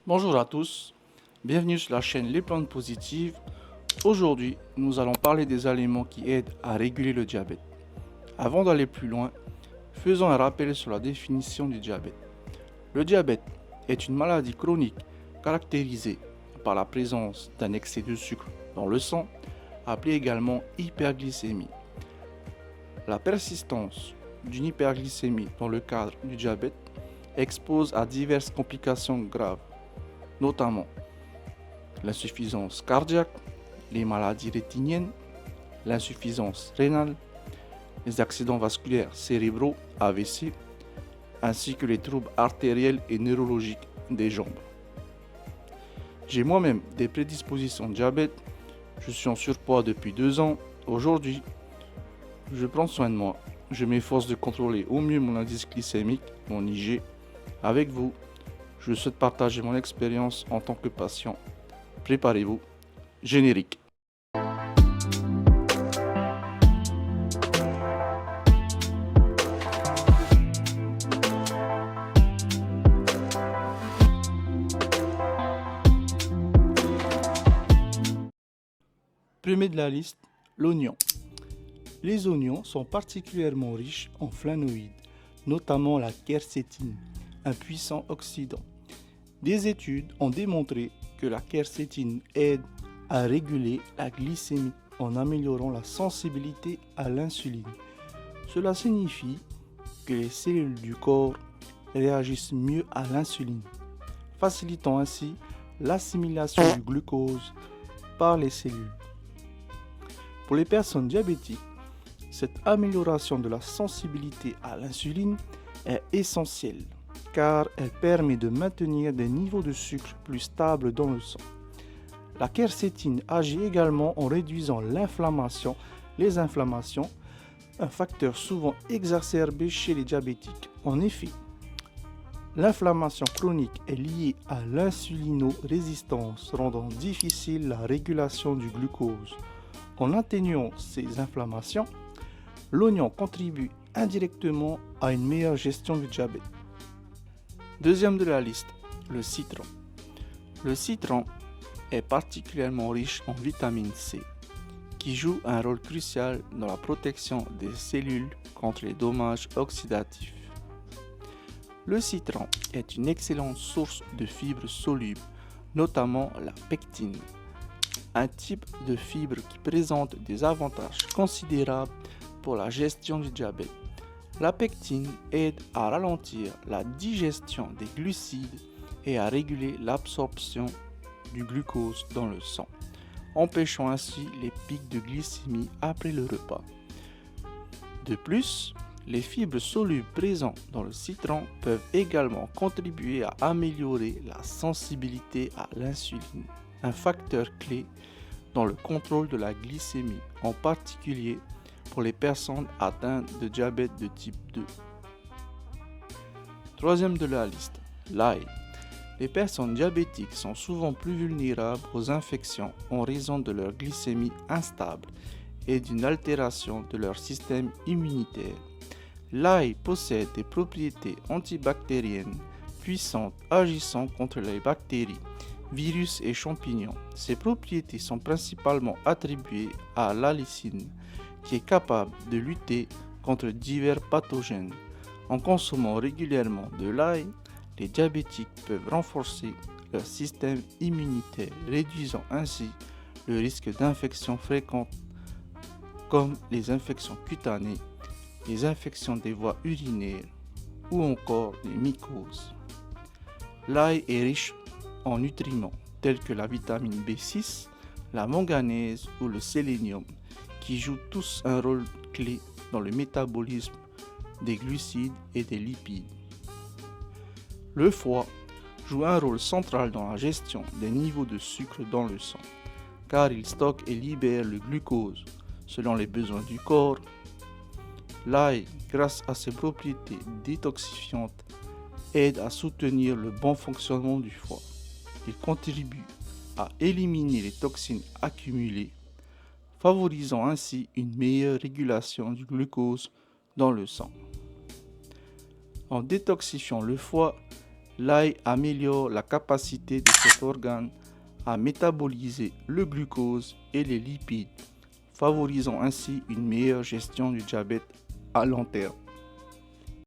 Bonjour à tous, bienvenue sur la chaîne Les Plantes Positives. Aujourd'hui, nous allons parler des aliments qui aident à réguler le diabète. Avant d'aller plus loin, faisons un rappel sur la définition du diabète. Le diabète est une maladie chronique caractérisée par la présence d'un excès de sucre dans le sang, appelé également hyperglycémie. La persistance d'une hyperglycémie dans le cadre du diabète expose à diverses complications graves, notamment l'insuffisance cardiaque, les maladies rétiniennes, l'insuffisance rénale, les accidents vasculaires cérébraux (AVC), ainsi que les troubles artériels et neurologiques des jambes. J'ai moi-même des prédispositions de diabète, je suis en surpoids depuis 2 ans. Aujourd'hui, je prends soin de moi, je m'efforce de contrôler au mieux mon indice glycémique, mon IG. Avec vous, je souhaite partager mon expérience en tant que patient. Préparez-vous, générique. Premier de la liste, l'oignon. Les oignons sont particulièrement riches en flavonoïdes, notamment la quercétine, un puissant oxydant. Des études ont démontré que la quercétine aide à réguler la glycémie en améliorant la sensibilité à l'insuline. Cela signifie que les cellules du corps réagissent mieux à l'insuline, facilitant ainsi l'assimilation du glucose par les cellules. Pour les personnes diabétiques, cette amélioration de la sensibilité à l'insuline est essentielle car elle permet de maintenir des niveaux de sucre plus stables dans le sang. La quercétine agit également en réduisant les inflammations, un facteur souvent exacerbé chez les diabétiques. En effet, l'inflammation chronique est liée à l'insulinorésistance, rendant difficile la régulation du glucose. En atténuant ces inflammations, l'oignon contribue indirectement à une meilleure gestion du diabète. Deuxième de la liste, le citron. Le citron est particulièrement riche en vitamine C, qui joue un rôle crucial dans la protection des cellules contre les dommages oxydatifs. Le citron est une excellente source de fibres solubles, notamment la pectine, un type de fibre qui présente des avantages considérables pour la gestion du diabète. La pectine aide à ralentir la digestion des glucides et à réguler l'absorption du glucose dans le sang, empêchant ainsi les pics de glycémie après le repas. De plus, les fibres solubles présentes dans le citron peuvent également contribuer à améliorer la sensibilité à l'insuline, un facteur clé dans le contrôle de la glycémie, en particulier pour les personnes atteintes de diabète de type 2. Troisième de la liste, l'ail. Les personnes diabétiques sont souvent plus vulnérables aux infections en raison de leur glycémie instable et d'une altération de leur système immunitaire. L'ail possède des propriétés antibactériennes puissantes agissant contre les bactéries, virus et champignons. Ces propriétés sont principalement attribuées à l'allicine, qui est capable de lutter contre divers pathogènes. En consommant régulièrement de l'ail, les diabétiques peuvent renforcer leur système immunitaire, réduisant ainsi le risque d'infections fréquentes comme les infections cutanées, les infections des voies urinaires ou encore les mycoses. L'ail est riche en nutriments tels que la vitamine B6, la manganèse ou le sélénium, qui jouent tous un rôle clé dans le métabolisme des glucides et des lipides. Le foie joue un rôle central dans la gestion des niveaux de sucre dans le sang, car il stocke et libère le glucose selon les besoins du corps. L'ail, grâce à ses propriétés détoxifiantes, aide à soutenir le bon fonctionnement du foie. Il contribue à éliminer les toxines accumulées, favorisant ainsi une meilleure régulation du glucose dans le sang. En détoxifiant le foie, L'ail améliore la capacité de cet organe à métaboliser le glucose et les lipides, favorisant ainsi une meilleure gestion du diabète à long terme.